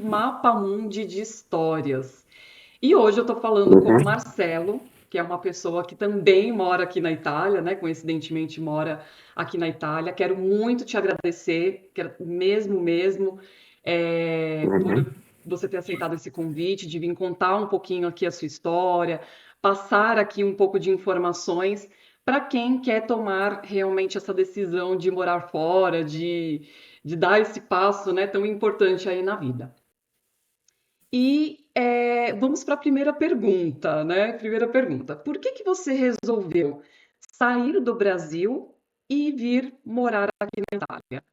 Mapa Mundi de Histórias. E hoje eu estou falando com o Uhum. Marcelo, que é uma pessoa que também mora aqui na Itália, né? Coincidentemente mora aqui na Itália. Quero muito te agradecer, quero mesmo, por Uhum. você ter aceitado esse convite, de vir contar um pouquinho aqui a sua história, passar aqui um pouco de informações para quem quer tomar realmente essa decisão de morar fora, de dar esse passo, né, tão importante aí na vida. Vamos para a primeira pergunta, né? Primeira pergunta. Por que que você resolveu sair do Brasil e vir morar aqui na Itália?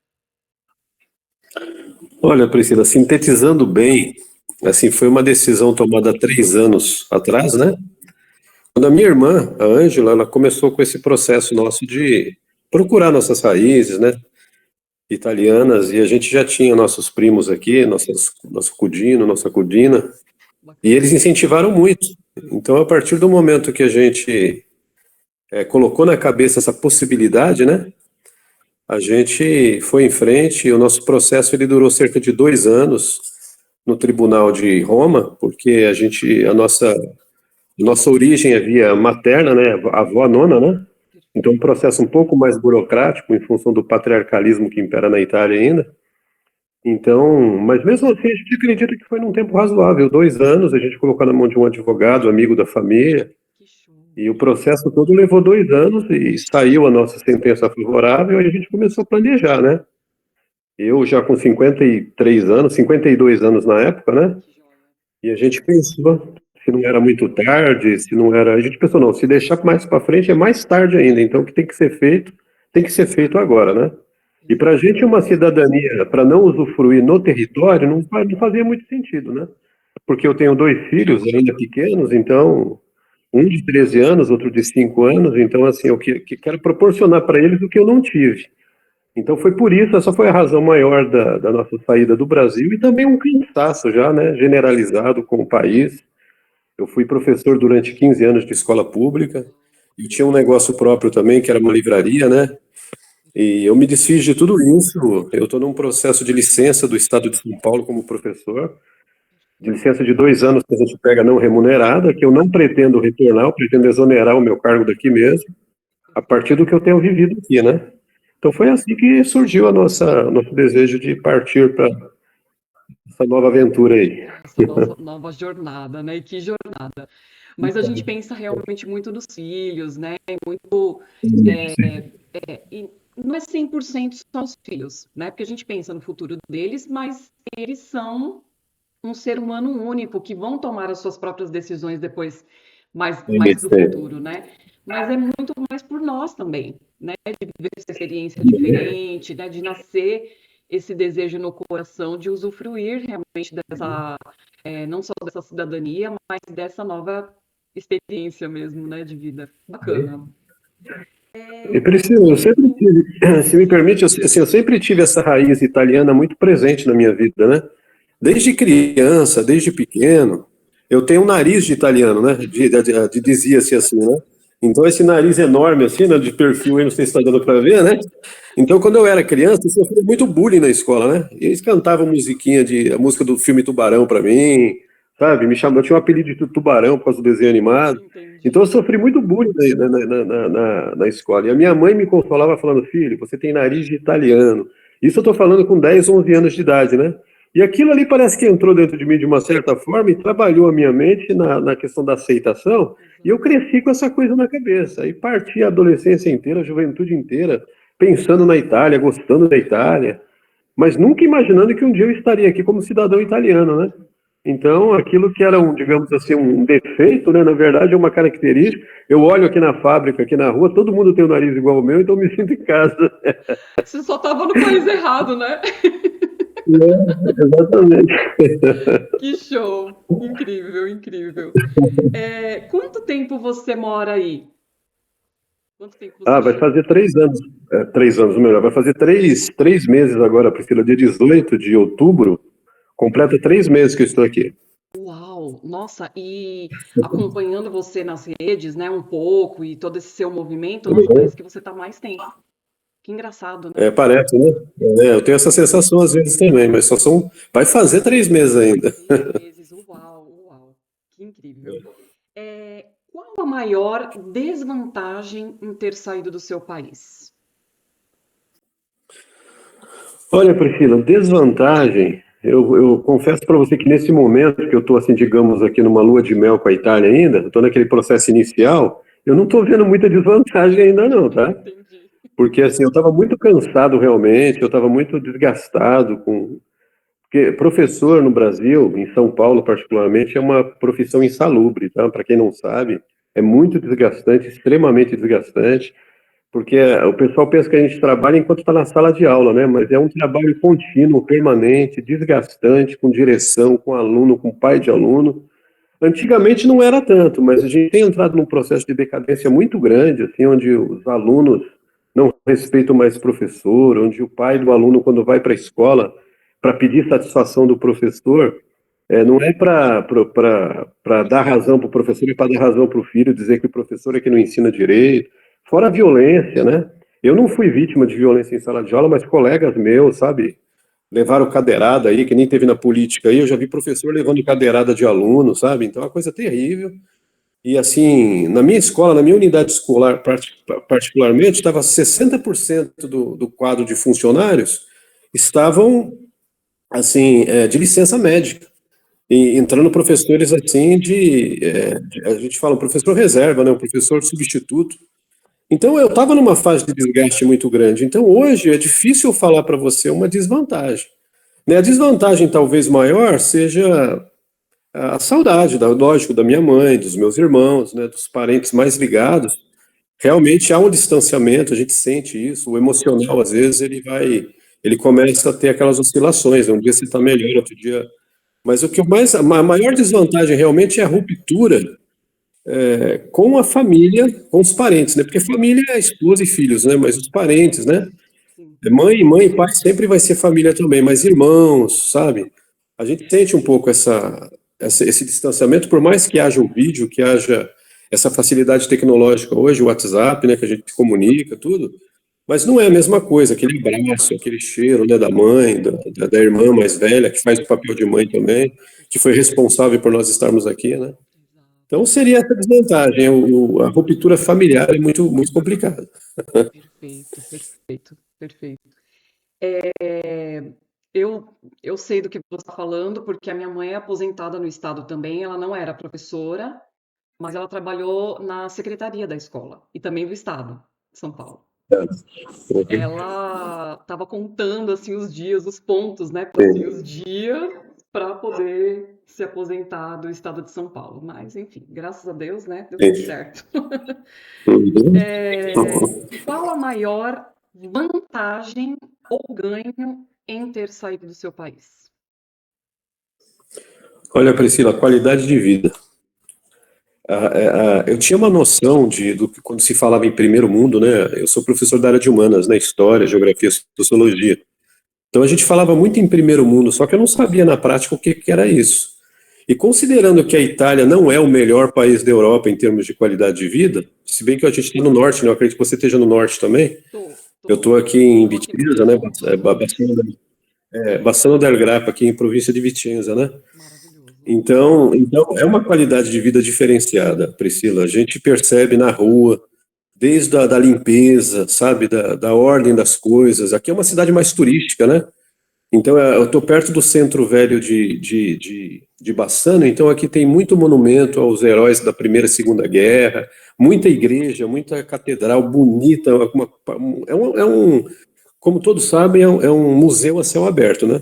Olha, Priscila, sintetizando bem, assim, foi uma decisão tomada há 3 anos atrás, né? Quando a minha irmã, a Ângela, ela começou com esse processo nosso de procurar nossas raízes, né? Italianas, e a gente já tinha nossos primos aqui, nosso cudino, nossa cudina, e Bacana. eles incentivaram muito. Então, a partir do momento que a gente colocou na cabeça essa possibilidade, né? A gente foi em frente e o nosso processo ele durou cerca de 2 anos no Tribunal de Roma, porque a nossa origem é via materna, né, a avó nona, né? Então um Perfeito. processo um pouco mais burocrático em função do patriarcalismo que impera na Itália ainda. Então, mas mesmo assim a gente acredita que foi num tempo razoável, 2 anos, a gente colocou na mão de um advogado, amigo da família, Que show. e o processo todo levou 2 anos e saiu a nossa sentença favorável e a gente começou a planejar, né? Eu já com 53 anos, 52 anos na época, né? Que joia. E a gente pensou se não era muito tarde, se não era. A gente pensou, não, se deixar mais para frente é mais tarde ainda. Então, o que tem que ser feito, tem que ser feito agora, né? E para a Exato. gente, uma cidadania, para não usufruir no território, não fazia muito sentido, né? Porque eu tenho 2 filhos ainda pequenos, então, um de 13 anos, outro de 5 anos, então, assim, eu que quero proporcionar para eles o que eu não tive. Então foi por isso, essa foi a razão maior da nossa saída do Brasil e também um cansaço já, né, generalizado com o país. Eu fui professor durante 15 anos de escola pública e tinha um negócio próprio também, que era uma livraria, né? E eu me desfiz de tudo isso. Eu estou num processo de licença do Estado de São Paulo como professor, de licença de 2 anos que a gente pega não remunerada, que eu não pretendo retornar, eu pretendo exonerar o meu cargo daqui mesmo, a partir do que eu tenho vivido aqui, né? Então foi assim que surgiu nosso desejo de partir para essa nova aventura aí. Essa nossa nova jornada, né? E que jornada. Mas a gente pensa realmente muito nos filhos, né? Muito, e não é 100% só os filhos, né? Porque a gente pensa no futuro deles, mas eles são um ser humano único que vão tomar as suas próprias decisões depois, mais para o futuro, né? Mas é muito mais por nós também, né? De viver essa experiência diferente, né? De nascer esse desejo no coração de usufruir realmente dessa, não só dessa cidadania, mas dessa nova experiência mesmo, né? De vida. Bacana. E Priscila, eu sempre tive, se me permite, assim, eu sempre tive essa raiz italiana muito presente na minha vida, né? Desde criança, desde pequeno, eu tenho um nariz de italiano, né? Dizia-se assim, né? Então esse nariz enorme assim, né, de perfil aí, não sei se está dando para ver, né? Então quando eu era criança, eu sofria muito bullying na escola, né? E eles cantavam a música do filme Tubarão para mim, sabe? Eu tinha um apelido de Tubarão por causa do desenho animado. Então eu Entendi. sofri muito bullying na escola. E a minha mãe me consolava falando, filho, você tem nariz de italiano. Isso eu estou falando com 10, 11 anos de idade, né? E aquilo ali parece que entrou dentro de mim de uma certa forma e trabalhou a minha mente na questão da aceitação, e eu Exato. cresci com essa coisa na cabeça. E parti a adolescência inteira, a juventude inteira, pensando na Itália, gostando da Itália, mas nunca imaginando que um dia eu estaria aqui como cidadão italiano, né? Então, aquilo que era digamos assim, um defeito, né, na verdade é uma característica. Eu olho aqui na fábrica, aqui na rua, todo mundo tem o nariz igual ao meu, então eu me sinto em casa. Você só estava no país errado, né? É, exatamente. Que show! Incrível, incrível. Quanto tempo você mora aí? Quanto tempo você Ah, vai já? fazer 3 anos. 3 anos, melhor. Vai fazer três meses agora, Priscila. Dia 18 de outubro, completa 3 meses que eu estou aqui. Uau! Nossa, e acompanhando você nas redes, né, um pouco, e todo esse seu movimento, nossa, parece que você está mais tempo. Que engraçado, né? Parece, né? Eu tenho essa sensação às vezes também, mas só são. Vai fazer 3 meses ainda. 3 meses, uau, uau, que incrível. Qual a maior desvantagem em ter saído do seu país? Olha, Priscila, desvantagem. Eu confesso para você que nesse momento que eu estou, assim, digamos, aqui numa lua de mel com a Itália ainda, estou naquele processo inicial, eu não estou vendo muita desvantagem ainda não, tá? Entendi. Porque, assim, eu estava muito cansado realmente, eu estava muito desgastado com... Porque professor no Brasil, em São Paulo particularmente, é uma profissão insalubre, tá? Para quem não sabe, é muito desgastante, extremamente desgastante. Porque o pessoal pensa que a gente trabalha enquanto está na sala de aula, né? Mas é um trabalho contínuo, permanente, desgastante, com direção, com aluno, com pai de aluno. Antigamente não era tanto, mas a gente tem entrado num processo de decadência muito grande, assim, onde os alunos não respeitam mais o professor, onde o pai do aluno, quando vai para a escola para pedir satisfação do professor, não é para dar razão para o professor, é para dar razão para o filho, dizer que o professor é que não ensina direito. Fora a violência, né? Eu não fui vítima de violência em sala de aula, mas colegas meus, sabe, levaram cadeirada aí, que nem teve na política aí, eu já vi professor levando cadeirada de aluno, sabe? Então é uma coisa terrível. E assim, na minha escola, na minha unidade escolar particularmente, estava 60% do quadro de funcionários estavam, assim, de licença médica. E entrando professores assim a gente fala um professor reserva, né, um professor substituto. Então eu estava numa fase de desgaste muito grande. Então hoje é difícil eu falar para você uma desvantagem. Né? A desvantagem talvez maior seja a saudade, lógico, da minha mãe, dos meus irmãos, né, dos parentes mais ligados. Realmente há um distanciamento, a gente sente isso. O emocional às vezes ele começa a ter aquelas oscilações. Um dia você está melhor, outro dia. Mas o que mais, a maior desvantagem realmente é a ruptura com a família, com os parentes, né? Porque família é esposa e filhos, né? Mas os parentes, né? Sim. Mãe e pai sempre vai ser família também, mas irmãos, sabe? A gente sente um pouco esse distanciamento, por mais que haja o vídeo, que haja essa facilidade tecnológica hoje, o WhatsApp, né? Que a gente se comunica, tudo. Mas não é a mesma coisa, aquele abraço, aquele cheiro, né, da mãe, da irmã mais velha, que faz o papel de mãe também, que foi responsável por nós estarmos aqui, né? Então seria essa desvantagem. A ruptura familiar é muito, muito complicada. Perfeito, perfeito, perfeito. Eu sei do que você está falando, porque a minha mãe é aposentada no estado também. Ela não era professora, mas ela trabalhou na secretaria da escola e também do estado de São Paulo. Ela estava contando assim os dias, os pontos, né? Assim, os dias para poder se aposentar do estado de São Paulo. Mas, enfim, graças a Deus, né? Deu tudo certo. Qual a maior vantagem ou ganho em ter saído do seu país? Olha, Priscila, qualidade de vida. Eu tinha uma noção quando se falava em primeiro mundo, né? Eu sou professor da área de humanas, né? História, geografia, sociologia. Então a gente falava muito em primeiro mundo, só que eu não sabia na prática o que era isso. E considerando que a Itália não é o melhor país da Europa em termos de qualidade de vida, se bem que a gente está no norte, né? Eu acredito que você esteja no norte também. Eu estou aqui em Vicenza, né? Bassano del Grappa, aqui em província de Vicenza, né? Maravilhoso. Então é uma qualidade de vida diferenciada, Priscila. A gente percebe na rua, desde da limpeza, sabe, da ordem das coisas. Aqui é uma cidade mais turística, né? Então eu estou perto do centro velho de Bassano, então aqui tem muito monumento aos heróis da Primeira e Segunda Guerra, muita igreja, muita catedral bonita. Como todos sabem, é um museu a céu aberto, né?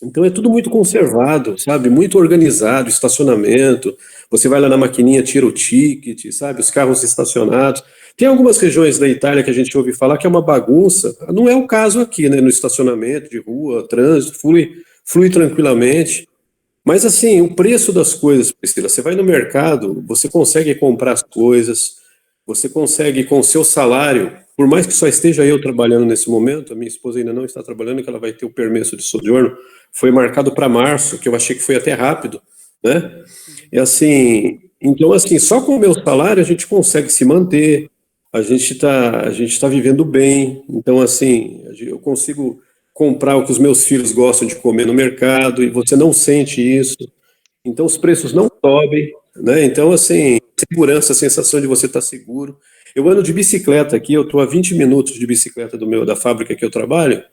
Então é tudo muito conservado, sabe? Muito organizado, estacionamento. Você vai lá na maquininha, tira o ticket, sabe? Os carros estacionados. Tem algumas regiões da Itália que a gente ouve falar que é uma bagunça. Não é o caso aqui, né? No estacionamento de rua, trânsito, flui tranquilamente. Mas assim, o preço das coisas, Priscila, você vai no mercado, você consegue comprar as coisas, você consegue com o seu salário, por mais que só esteja eu trabalhando nesse momento, a minha esposa ainda não está trabalhando, que ela vai ter o permesso de sojourno, foi marcado para março, que eu achei que foi até rápido, né? E assim, então assim, só com o meu salário a gente consegue se manter, a gente tá vivendo bem, então assim, eu consigo comprar o que os meus filhos gostam de comer no mercado e você não sente isso, então os preços não sobem, né? Então assim, segurança, a sensação de você estar seguro. Eu ando de bicicleta aqui, eu estou a 20 minutos de bicicleta da fábrica que eu trabalho,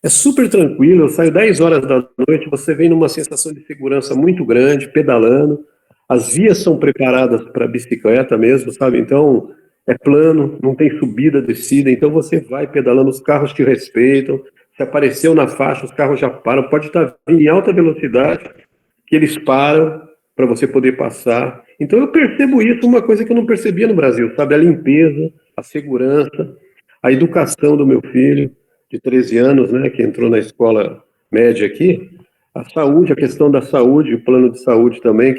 é super tranquilo, eu saio 10 horas da noite, você vem numa sensação de segurança muito grande, pedalando. As vias são preparadas para bicicleta mesmo, sabe? Então, é plano, não tem subida, descida, então você vai pedalando, os carros te respeitam. Se apareceu na faixa, os carros já param, pode estar vindo em alta velocidade, que eles param para você poder passar. Então eu percebo isso, uma coisa que eu não percebia no Brasil, sabe? A limpeza, a segurança, a educação do meu filho, de 13 anos, né, que entrou na escola média aqui, a saúde, a questão da saúde, o plano de saúde também,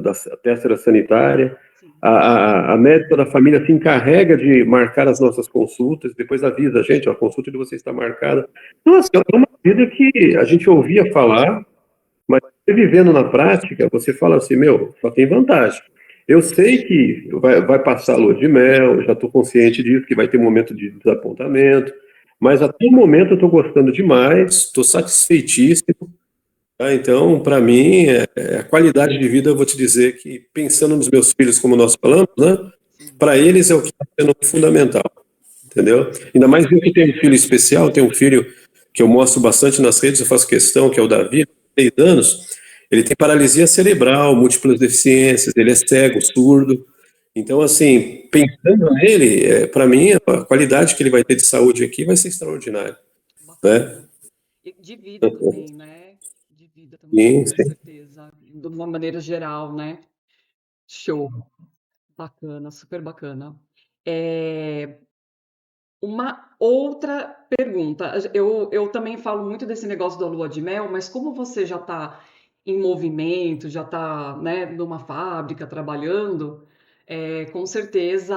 da tércera sanitária, Sim. a médica da família se encarrega de marcar as nossas consultas, depois avisa a gente, ó, a consulta de vocês está marcada. Então, assim, é uma vida que a gente ouvia falar, mas você vivendo na prática, você fala assim, meu, só tem vantagem. Eu sei que vai passar a lua de mel, já estou consciente disso, que vai ter um momento de desapontamento, mas até o momento eu estou gostando demais, estou satisfeitíssimo. Tá? Então, para mim, a qualidade de vida, eu vou te dizer que, pensando nos meus filhos, como nós falamos, né, Sim. para eles é o que está sendo fundamental, entendeu? Ainda mais eu que tenho um filho especial, tenho um filho que eu mostro bastante nas redes, eu faço questão, que é o Davi, 6 anos, ele tem paralisia cerebral, múltiplas deficiências, ele é cego, surdo. Então, assim, pensando nele, para mim, a qualidade que ele vai ter de saúde aqui vai ser extraordinária, né? Bacana. E de vida também, né? De vida também, Sim, com sim. certeza. De uma maneira geral, né? Show. Bacana, super bacana. É, uma outra pergunta. Eu também falo muito desse negócio da lua de mel, mas como você já está em movimento, já está, né, numa fábrica trabalhando, com certeza,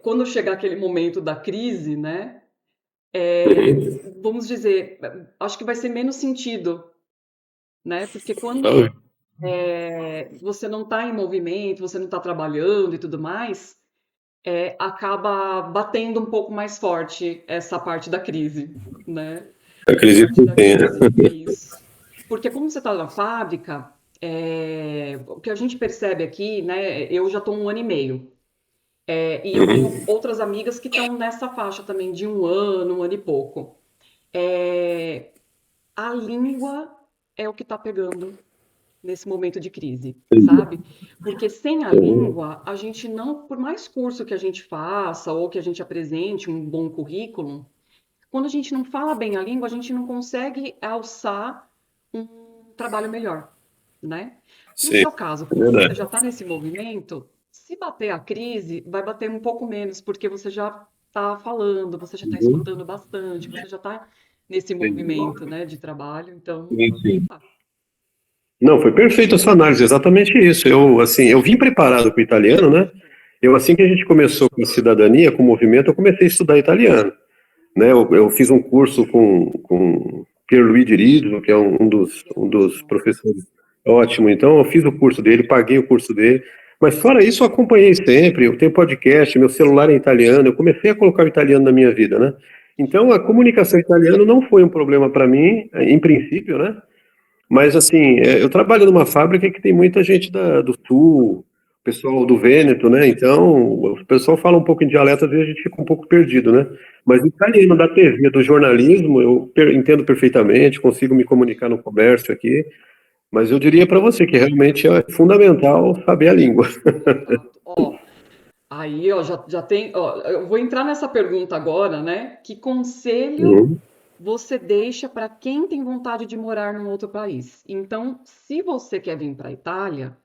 quando chegar aquele momento da crise, né, vamos dizer, acho que vai ser menos sentido, né? Porque quando você não está em movimento, você não está trabalhando e tudo mais, acaba batendo um pouco mais forte essa parte da crise, né? Essa Acredito parte que da tenha. crise, isso. Porque como você está na fábrica, o que a gente percebe aqui, né? Eu já estou 1 ano e meio. E eu tenho outras amigas que estão nessa faixa também de 1 ano e pouco. É, a língua é o que está pegando nesse momento de crise, sabe? Porque sem a língua, a gente não, por mais curso que a gente faça ou que a gente apresente um bom currículo, quando a gente não fala bem a língua, a gente não consegue alçar um trabalho melhor, né? No Sim, seu caso, é como você verdade. já está nesse movimento, se bater a crise, vai bater um pouco menos, porque você já está falando, você já está escutando bastante, você já está nesse movimento, né, de trabalho, então, Sim, sim. tá. Não, foi perfeita a sua análise, exatamente isso. Eu, assim, eu vim preparado para o italiano, né? Eu, assim que a gente começou com a cidadania, com o movimento, eu comecei a estudar italiano, né? Eu fiz um curso com Pierluigi Rizzo, que é Ele é um dos ótimo. professores ótimo. Então, eu fiz o curso dele, paguei o curso dele. Mas fora isso, eu acompanhei sempre. Eu tenho podcast, meu celular é italiano. Eu comecei a colocar o italiano na minha vida, né? Então, a comunicação italiana não foi um problema para mim, em princípio, né? Mas, assim, eu trabalho numa fábrica que tem muita gente do Sul, pessoal do Vêneto, né? Então, o pessoal fala um pouco em dialeto, às vezes a gente fica um pouco perdido, né? Mas o italiano da TV, do jornalismo, eu entendo perfeitamente, consigo me comunicar no comércio aqui, mas eu diria para você que realmente é fundamental saber a língua. Exato. Ó, aí, ó, já tem, ó, eu vou entrar nessa pergunta agora, né? Que conselho Uhum. você deixa para quem tem vontade de morar num outro país? Então, se você quer vir para a Itália,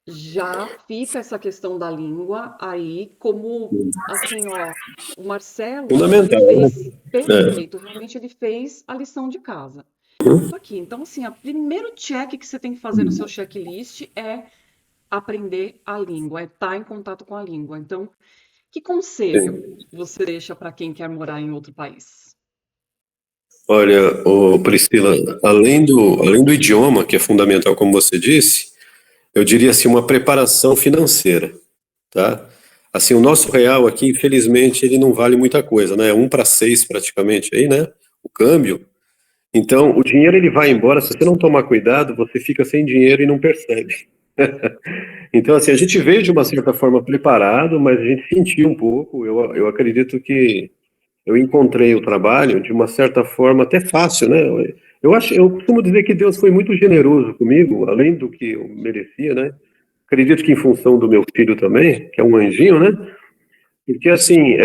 já fica essa questão da língua aí como, assim, ó, o Marcelo, ele Fundamental, né? fez É. perfeito, realmente ele fez a lição de casa. Ponto aqui. Então, assim, o primeiro check que você tem que fazer no seu checklist é aprender a língua, é estar em contato com a língua. Então, que conselho Sim. você deixa para quem quer morar em outro país? Olha, Priscila, além do idioma, que é fundamental, como você disse, eu diria assim, uma preparação financeira, tá? Assim, o nosso real aqui, infelizmente, ele não vale muita coisa, né? 1 para 6 praticamente aí, né? O câmbio. Então, o dinheiro ele vai embora, se você não tomar cuidado, você fica sem dinheiro e não percebe. Então, assim, a gente veio de uma certa forma preparado, mas a gente sentiu um pouco. Eu acredito que eu encontrei o trabalho de uma certa forma até fácil, né? Eu costumo dizer que Deus foi muito generoso comigo, além do que eu merecia, né? Acredito que em função do meu filho também, que é um anjinho, né? Porque, assim,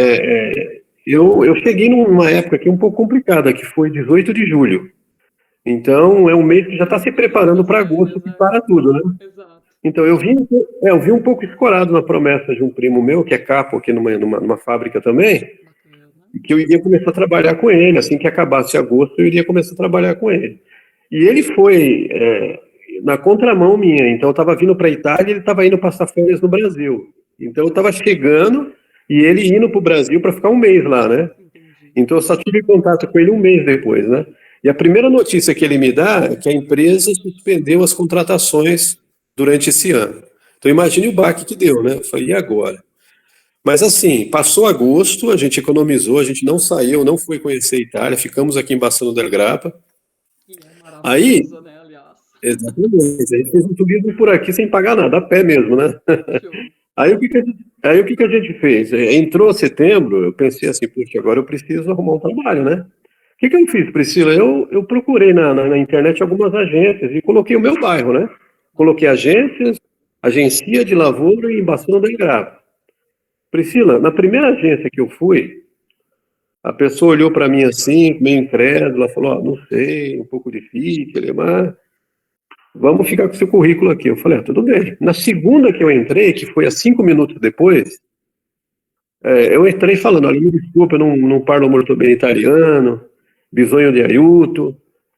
eu cheguei numa época aqui um pouco complicada, que foi 18 de julho. Então, é um mês que já está se preparando para agosto, que para tudo, né? Exato. Então, eu vi um pouco escorado na promessa de um primo meu, que é capo aqui numa fábrica também, Bacana. que eu iria começar a trabalhar com ele. Assim que acabasse agosto, eu iria começar a trabalhar com ele. E ele foi na contramão minha. Então, eu estava vindo para a Itália e ele estava indo passar férias no Brasil. Então, eu estava chegando e ele indo para o Brasil para ficar um mês lá, né? Entendi. Então, eu só tive contato com ele um mês depois, né? E a primeira notícia que ele me dá é que a empresa suspendeu as contratações durante esse ano. Então, imagine o baque que deu, né? Eu falei, e agora? Mas assim, passou agosto, a gente economizou, a gente não saiu, não foi conhecer a Itália, ficamos aqui em Bassano del Grappa. Que é Aí, maravilhoso, né, aliás. exatamente, a gente fez um turismo por aqui sem pagar nada, a pé mesmo, né? Show. Aí o que que a gente fez? Entrou setembro, eu pensei assim, puxa, agora eu preciso arrumar um trabalho, né? O que que eu fiz, Priscila? Eu procurei na internet algumas agências e coloquei o meu bairro, né? Coloquei agências, agência de lavoura em Bassano del Grappa. Priscila, na primeira agência que eu fui, a pessoa olhou para mim assim, meio incrédula, falou, ó, não sei, um pouco difícil, mas vamos ficar com o seu currículo aqui. Eu falei, tudo bem. Na segunda que eu entrei, que foi há 5 minutos depois, eu entrei falando, olha, me desculpa, eu não parlo muito bem italiano, bisogno de aiuto.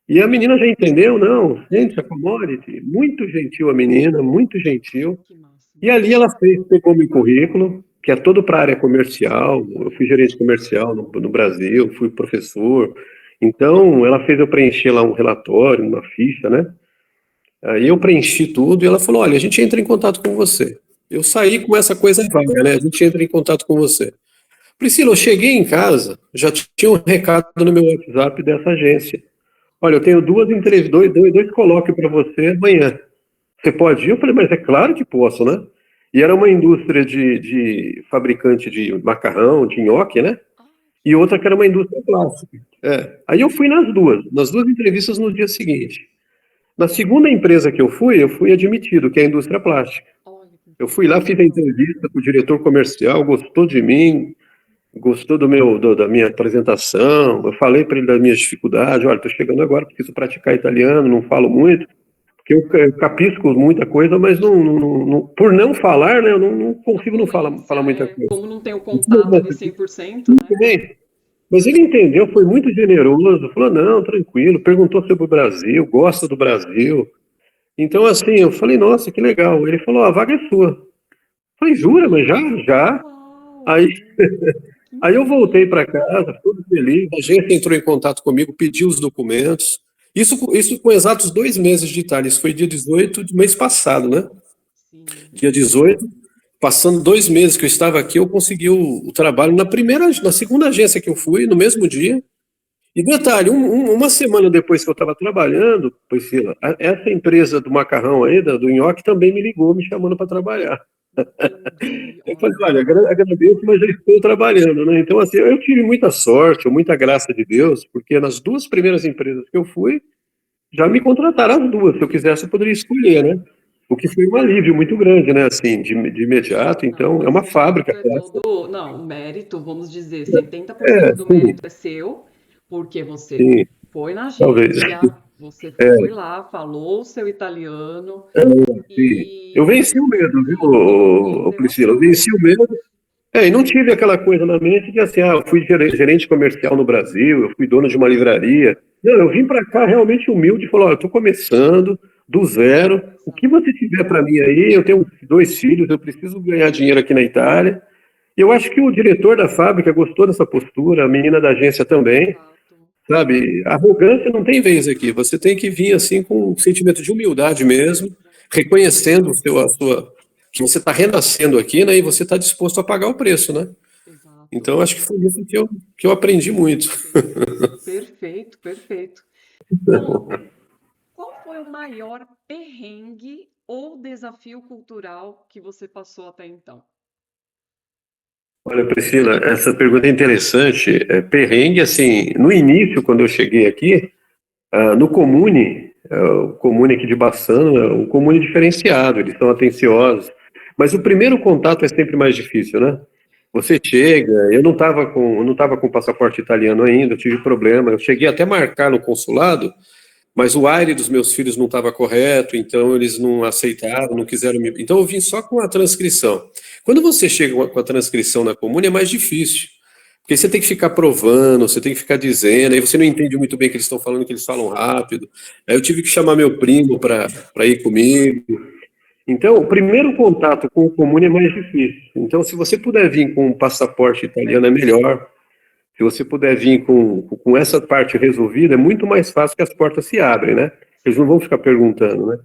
E a menina já entendeu, não, gente, a commodity, muito gentil a menina, muito gentil. Que máximo. E ali ela pegou meu currículo, que é todo para a área comercial. Eu fui gerente comercial no Brasil, fui professor. Então, ela fez eu preencher lá um relatório, uma ficha, né? Aí eu preenchi tudo e ela falou: olha, a gente entra em contato com você. Eu saí com essa coisa vaga, né? A gente entra em contato com você. Priscila, eu cheguei em casa, já tinha um recado no meu WhatsApp dessa agência. Olha, eu tenho duas entrevistas, dois colóquios para você amanhã. Você pode ir? Eu falei, mas é claro que posso, né? E era uma indústria de fabricante de macarrão, de nhoque, né? Ah, E outra que era uma indústria plástica. Aí eu fui nas duas entrevistas no dia seguinte. Na segunda empresa que eu fui admitido, que é a indústria plástica. olha que Eu fui lá, fiz a entrevista com o diretor comercial, gostou de mim, gostou da minha apresentação. Eu falei para ele das minhas dificuldades. Olha, estou chegando agora, preciso praticar italiano, não falo muito. Porque eu capisco muita coisa, mas por não falar, né, eu não a consigo não falar fluência, muita né? coisa. Como não tem o contato ali 100%, Muito né? bem. Mas ele entendeu, foi muito generoso, falou, não, tranquilo, perguntou sobre o Brasil, gosta do Brasil. Então, assim, eu falei, nossa, que legal. Ele falou, a vaga é sua. Eu falei, jura, mas já? Já. Uau! Aí, Que aí eu voltei incrível! para casa, todo feliz, a agência entrou em contato comigo, pediu os documentos. Isso com exatos 2 meses de Itália, isso foi dia 18 do mês passado, né? Sim. Dia 18, passando 2 meses que eu estava aqui, eu consegui o trabalho na segunda agência que eu fui, no mesmo dia. E detalhe, uma semana depois que eu estava trabalhando, Priscila, essa empresa do macarrão aí, do nhoque, também me ligou, me chamando para trabalhar. Entendi. Eu falei, Olha olha, só. agradeço, mas já estou trabalhando, né? Então, assim, eu tive muita sorte, muita graça de Deus, porque nas duas primeiras empresas que eu fui, já me contrataram as duas. Se eu quisesse, eu poderia escolher, né? O que foi um alívio muito grande, né? Assim, de imediato. Não, Então, é mas uma o fábrica. mérito é Essa. todo. Não, o mérito, vamos dizer, 70% do Sim, mérito é seu, porque você sim, foi na talvez. agência, você foi lá, falou o seu italiano Sim. Eu venci o medo, viu, e deu Priscila? Eu certo. venci o medo. E não tive aquela coisa na mente de assim, eu fui gerente comercial no Brasil, eu fui dono de uma livraria. Não, eu vim para cá realmente humilde e falei, olha, eu estou começando do zero. O que Exato, você tiver para mim aí, eu tenho 2 filhos, eu preciso ganhar dinheiro aqui na Itália. E eu acho que o diretor da fábrica gostou dessa postura, a menina da agência também, exato. sabe? A arrogância não tem vez aqui. Você tem que vir assim com um sentimento de humildade mesmo, reconhecendo que você está renascendo aqui, né, e você está disposto a pagar o preço, né? Exato. Então, acho que foi isso que eu aprendi muito. Perfeito, perfeito. Bom, qual foi o maior perrengue ou desafio cultural que você passou até então? Olha, Priscila, essa pergunta é interessante. Perrengue, assim, no início, quando eu cheguei aqui, no Comune, o Comune aqui de Bassano, é um Comune diferenciado, eles são atenciosos, mas o primeiro contato é sempre mais difícil, né? Você chega, eu não tava com passaporte italiano ainda, eu tive problema, eu cheguei até a marcar no consulado, mas o aire dos meus filhos não estava correto, então eles não aceitaram, não quiseram me. Então eu vim só com a transcrição. Quando você chega com a transcrição na Comune é mais difícil, porque você tem que ficar provando, você tem que ficar dizendo, aí você não entende muito bem o que eles estão falando, que eles falam rápido. Aí eu tive que chamar meu primo para ir comigo. Então, o primeiro contato com o Comune é mais difícil. Então, se você puder vir com um passaporte italiano, é melhor. Se você puder vir com essa parte resolvida, é muito mais fácil que as portas se abrem, né? Eles não vão ficar perguntando, né?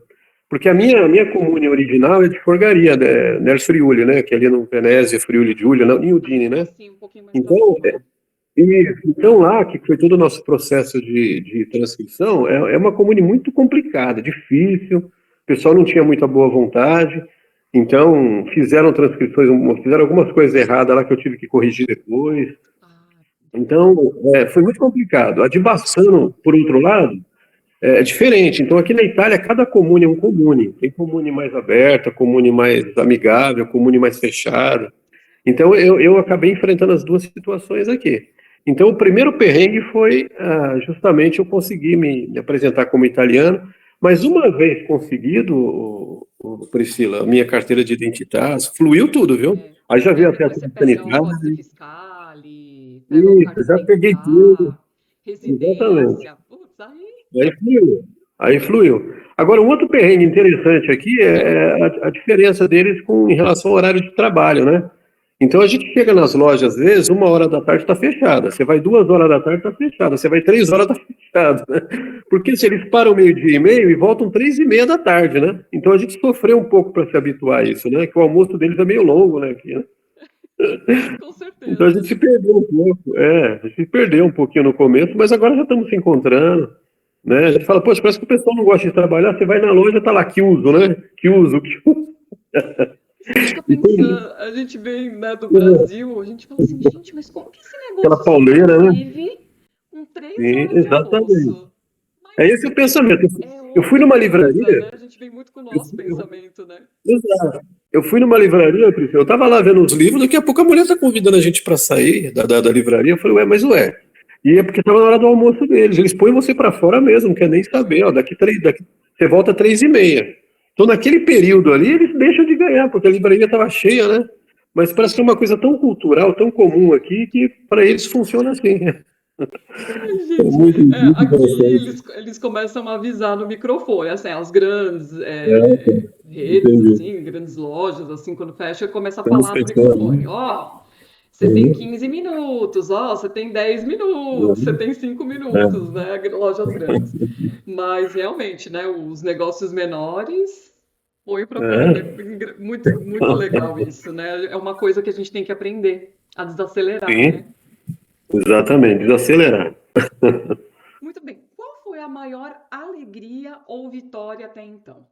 Porque a minha comune original é de Forgaria, né? Nel Friuli, né? Que é ali no Venezia, Friuli, Giulia, em Udine, Sim, né? sim, um pouquinho mais para Então, cima. então lá, que foi todo o nosso processo de transcrição, é uma comune muito complicada, difícil, o pessoal não tinha muita boa vontade, então fizeram transcrições, fizeram algumas coisas erradas lá que eu tive que corrigir depois. Ah, Então, foi muito complicado. A de Bassano, por outro lado, é diferente. Então, aqui na Itália, cada comune é um comune. Tem comune mais aberta, comune mais amigável, comune mais fechada. Então, eu acabei enfrentando as duas situações aqui. Então, o primeiro perrengue foi justamente eu conseguir me apresentar como italiano, mas uma vez conseguido, Priscila, a minha carteira de identidade, fluiu tudo, viu? é. Aí já Aí veio até a depois você pega o sanitária, códice fiscale, pega o isso, cartão já peguei tudo, identitário, exatamente. residência. Putz, aí. Aí fluiu. Aí fluiu. Agora, um outro perrengue interessante aqui é a diferença deles em relação ao horário de trabalho, né? Então a gente chega nas lojas, às vezes, 1 hora da tarde está fechada. Você vai 2 horas da tarde, está fechada. Você vai 3 horas, está fechada, né? Porque se eles param meio-dia e meio e voltam 3h30 da tarde, né? Então a gente sofreu um pouco para se habituar a isso, né? Que o almoço deles é meio longo, né? Aqui, né? Com Então a certeza. gente se perdeu um pouco, a gente se perdeu um pouquinho no começo, mas agora já estamos se encontrando, né? A gente fala, poxa, parece que o pessoal não gosta de trabalhar, você vai na loja, tá lá, que uso, né? Que uso, que uso. Você fica E tem pensando, a gente vem, né, do Brasil, a gente fala assim, gente, mas como que esse aquela negócio pauleira, né? sobrevive com três Sim, horas de exatamente. almoço? É Mas esse o pensamento. é Eu fui outra numa coisa, livraria, né? A gente vem muito com o eu, nosso eu, pensamento, né? exato. Eu fui numa livraria, Priscila, eu estava lá vendo os livros, daqui a pouco a mulher está convidando a gente para sair da livraria. Eu falei, ué, mas ué. E é porque estava na hora do almoço deles. Eles põem você para fora mesmo, não quer nem saber. Ó, você volta 3h30. Então, naquele período ali, eles deixam de ganhar, porque a livraria estava cheia, né? Mas parece que é uma coisa tão cultural, tão comum aqui, que para eles funciona assim. Ai, É gente, muito, muito aqui interessante. eles começam a avisar no microfone, assim, as grandes É, redes, entendi. assim, grandes lojas, assim, quando fecha, começa a Estamos falar no fechando, microfone, né? ó, você tem Uhum. 15 minutos, ó, você tem 10 minutos, você Uhum. tem 5 É, minutos, né, lojas grandes. Mas, realmente, né, os negócios menores põem para fora, é. muito, muito legal isso, né, é uma coisa que a gente tem que aprender a desacelerar, né? Sim, exatamente, desacelerar. Muito bem. Qual foi a maior alegria ou vitória até então?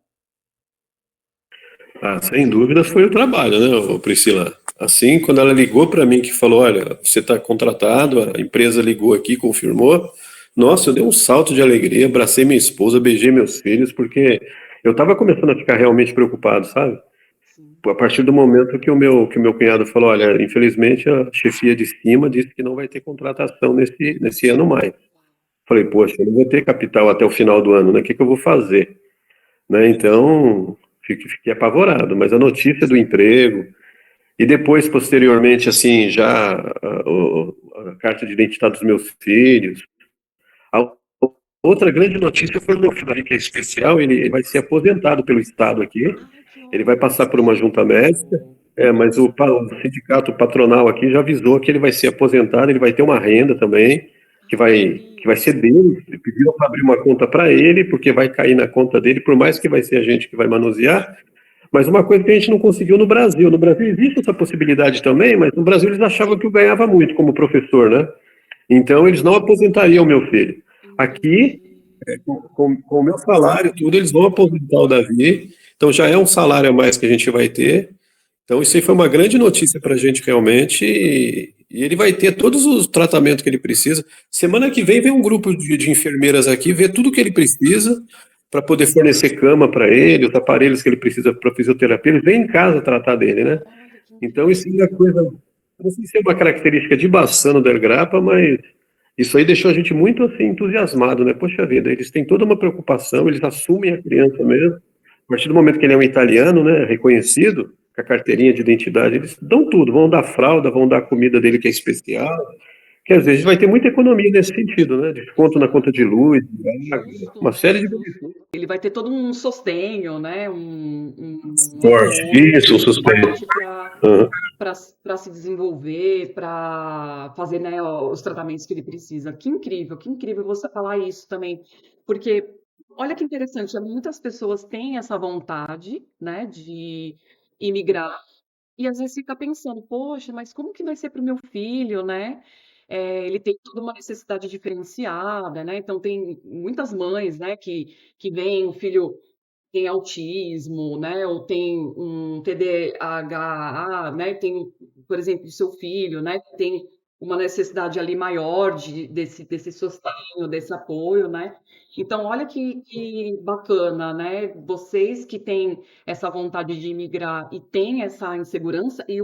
Ah, sem dúvidas foi o trabalho, né, Priscila? Assim, quando ela ligou para mim que falou, olha, você está contratado, a empresa ligou aqui, confirmou. Nossa, eu dei um salto de alegria, abracei minha esposa, beijei meus filhos, porque eu estava começando a ficar realmente preocupado, sabe? Sim. A partir do momento que o meu cunhado falou, olha, infelizmente a chefia de cima disse que não vai ter contratação nesse ano mais. Falei, poxa, eu não vou ter capital até o final do ano, né? O que eu vou fazer? Né? Então, fiquei apavorado. Mas a notícia do emprego, e depois, posteriormente, assim, já a carta de identidade dos meus filhos. A outra grande notícia foi o meu filho, que é especial, ele vai ser aposentado pelo Estado aqui, Ai, que ele vai passar por uma junta médica, ótimo. mas o sindicato patronal aqui já avisou que ele vai ser aposentado, ele vai ter uma renda também, que Ai, que vai ser lindo. dele. Pediram para abrir uma conta para ele, porque vai cair na conta dele, por mais que vai ser a gente que vai manusear, Mas uma coisa que a gente não conseguiu no Brasil. No Brasil existe essa possibilidade também, mas no Brasil eles achavam que eu ganhava muito como professor, né? Então eles não aposentariam o meu filho. Aqui, Entendi. com o meu salário, tudo, eles vão aposentar o Davi. Então já é um salário a mais que a gente vai ter. Então isso aí foi uma grande notícia para a gente realmente. E ele vai ter todos os tratamentos que ele precisa. Semana que vem um grupo de enfermeiras aqui ver tudo que ele precisa para poder fornecer cama para ele, os aparelhos que ele precisa para fisioterapia. Eles vêm em casa tratar dele, né? Olha que Então isso incrível. é coisa, não sei se é uma característica de Bassano del Grappa, mas isso aí deixou a gente muito assim entusiasmado, né? Poxa vida, eles têm toda uma preocupação, eles assumem a criança mesmo. A partir do momento que ele é um italiano, né, reconhecido, com a carteirinha de identidade, eles dão tudo, vão dar fralda, vão dar a comida dele que é especial. Quer dizer, a gente vai ter muita economia nesse sentido, né? Desconto na conta de Exato. luz, de água, Justo, uma né? série de Justo. Ele vai ter todo um sustenho, né? Um forte, apoio isso, suspeito. forte para se desenvolver, para fazer, né, os tratamentos que ele precisa. Que incrível você falar isso também, porque olha que interessante, né, muitas pessoas têm essa vontade, né, de imigrar e às vezes fica pensando, poxa, mas como que vai ser para o meu filho, né? Ele tem toda uma necessidade diferenciada, né? Então tem muitas mães, né, que veem o filho tem autismo, né, ou tem um TDAH, né, tem, por exemplo, o seu filho, né, tem uma necessidade ali maior desse sustento, desse apoio, né. Então olha que bacana, né, vocês que têm essa vontade de imigrar e têm essa insegurança, e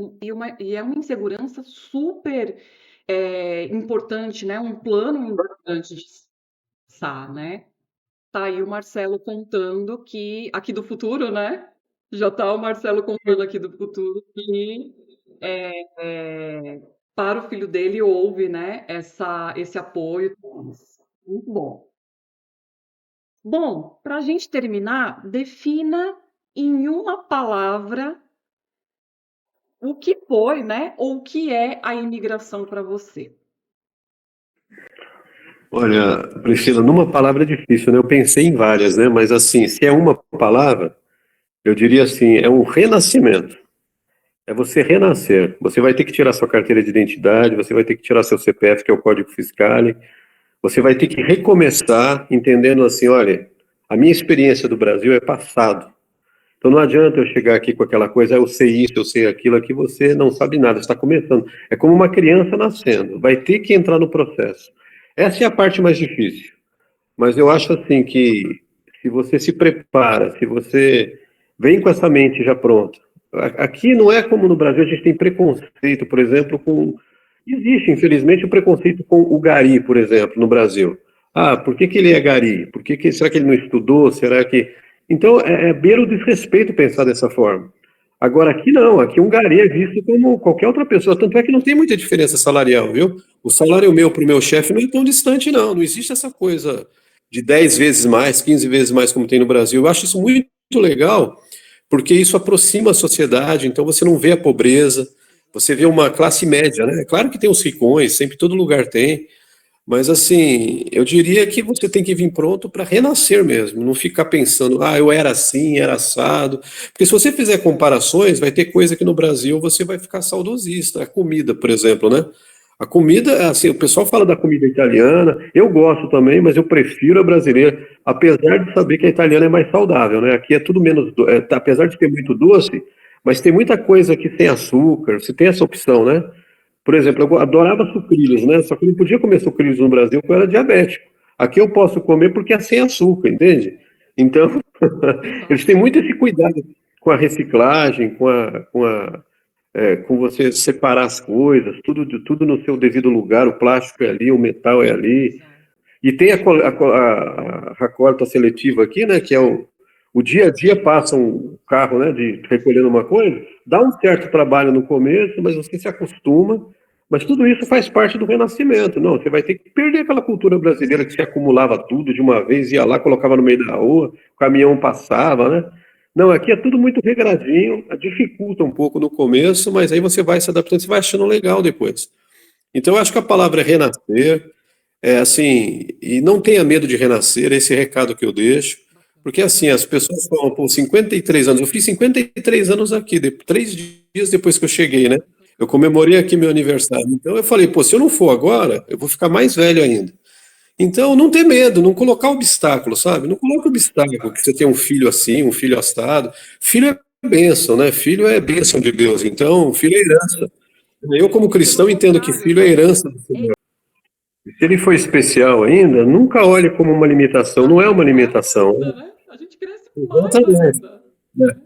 é uma insegurança super, importante, né, um plano importante de pensar, né. Tá aí o Marcelo contando que aqui do futuro, né? Já tá o Marcelo contando aqui do futuro que para o filho dele houve, né, esse apoio. E tudo mais. Muito bom. Bom, para a gente terminar, defina em uma palavra o que foi, né, ou o que é a imigração para você. Olha, Priscila, numa palavra é difícil, né? Eu pensei em várias, né? Mas assim, se é uma palavra, eu diria assim, é um renascimento. É você renascer. Você vai ter que tirar sua carteira de identidade, você vai ter que tirar seu CPF, que é o Código Fiscal, você vai ter que recomeçar entendendo assim, olha, a minha experiência do Brasil é passado. Então não adianta eu chegar aqui com aquela coisa, eu sei isso, eu sei aquilo, aqui você não sabe nada, está começando. É como uma criança nascendo, vai ter que entrar no processo. Essa é a parte mais difícil. Mas eu acho assim que se você se prepara, se você vem com essa mente já pronta. Aqui não é como no Brasil, a gente tem preconceito, por exemplo, com. Existe, infelizmente, o preconceito com o gari, por exemplo, no Brasil. Ah, por que que ele é gari? Será que ele não estudou? Será que. Então, é beira o desrespeito pensar dessa forma. Agora, aqui não, aqui um gari é visto como qualquer outra pessoa, tanto é que não tem muita diferença salarial, viu? O salário meu para o meu chefe não é tão distante, não. Não existe essa coisa de 10 vezes mais, 15 vezes mais, como tem no Brasil. Eu acho isso muito legal, porque isso aproxima a sociedade, então você não vê a pobreza, você vê uma classe média, né? Claro que tem os ricões, sempre todo lugar tem, mas assim, eu diria que você tem que vir pronto para renascer mesmo, não ficar pensando, ah, eu era assim, era assado. Porque se você fizer comparações, vai ter coisa que no Brasil você vai ficar saudosista. A comida, por exemplo, né? A comida, assim, o pessoal fala da comida italiana, eu gosto também, mas eu prefiro a brasileira, apesar de saber que a italiana é mais saudável, né? Aqui é tudo menos, apesar de ter muito doce, mas tem muita coisa aqui sem açúcar, você tem essa opção, né? Por exemplo, eu adorava sucrilhos, né? Só que eu não podia comer sucrilhos no Brasil porque eu era diabético. Aqui eu posso comer porque é sem açúcar, entende? Então, eles têm Exato. muito esse cuidado com a reciclagem, com você separar as coisas, tudo no seu devido lugar, o plástico é ali, o metal é ali. Exato. E tem a recolta seletiva aqui, né, que é o dia a dia passa um carro, né, de recolhendo uma coisa, dá um certo trabalho no começo, mas você se acostuma, mas tudo isso faz parte do renascimento. Não, você vai ter que perder aquela cultura brasileira que se acumulava tudo de uma vez, ia lá, colocava no meio da rua, o caminhão passava, né? Não, aqui é tudo muito regradinho, dificulta um pouco no começo, mas aí você vai se adaptando, você vai achando legal depois. Então, eu acho que a palavra é renascer, é assim, e não tenha medo de renascer, esse é o recado que eu deixo. Porque assim, as pessoas falam, pô, 53 anos. Eu fiz 53 anos aqui, 3 dias depois que eu cheguei, né? Eu comemorei aqui meu aniversário. Então eu falei, pô, se eu não for agora, eu vou ficar mais velho ainda. Então, não ter medo, não colocar obstáculo, sabe? Não coloca obstáculo, que você tem um filho assim, um filho assado. Filho é bênção, né? Filho é bênção de Deus. Então, filho é herança. Eu, como Pelo cristão, entendo que contrário, filho é herança do Senhor. Se ele for especial ainda, nunca olhe como uma limitação. Não é uma mais limitação. ainda, né? A gente cresce mais Exatamente. ainda.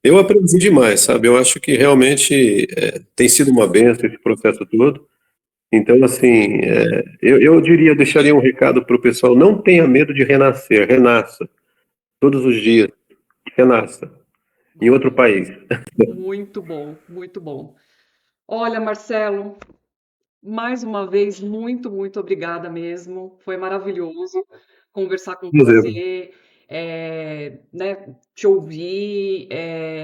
Eu aprendi demais, sabe? Eu acho que realmente tem sido uma bênção esse processo todo. Então, assim, eu diria, deixaria um recado para o pessoal: não tenha medo de renascer, renasça todos os dias, renasça em outro país. Muito bom, muito bom. Olha, Marcelo, mais uma vez, muito obrigada mesmo. Foi maravilhoso conversar com Inclusive, você, né, te ouvir,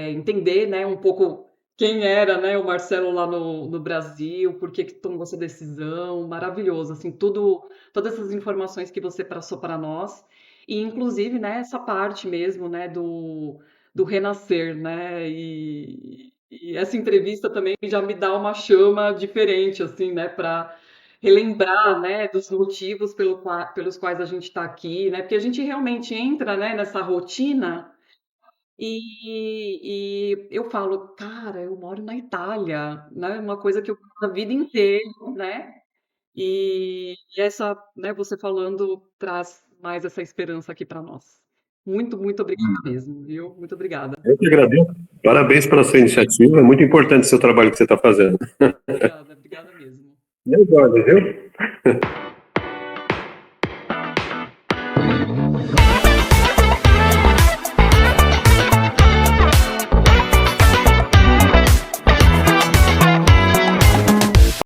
entender, né, um pouco quem era, né, o Marcelo lá no Brasil, por que que tomou essa decisão, maravilhoso, assim, todas essas informações que você passou para nós, e inclusive, né, essa parte mesmo, né, do renascer, né, e essa entrevista também já me dá uma chama diferente, assim, né, para relembrar, né, dos motivos pelos quais a gente está aqui, né, porque a gente realmente entra, né, nessa rotina e eu falo, cara, eu moro na Itália, né, uma coisa que eu faço a vida inteira, né, e essa, né, você falando traz mais essa esperança aqui para nós. Muito obrigada mesmo, viu? Muito obrigada. eu que agradeço. Parabéns pela sua iniciativa. É muito importante o seu trabalho que você está fazendo. Obrigada mesmo. Deus olha, viu?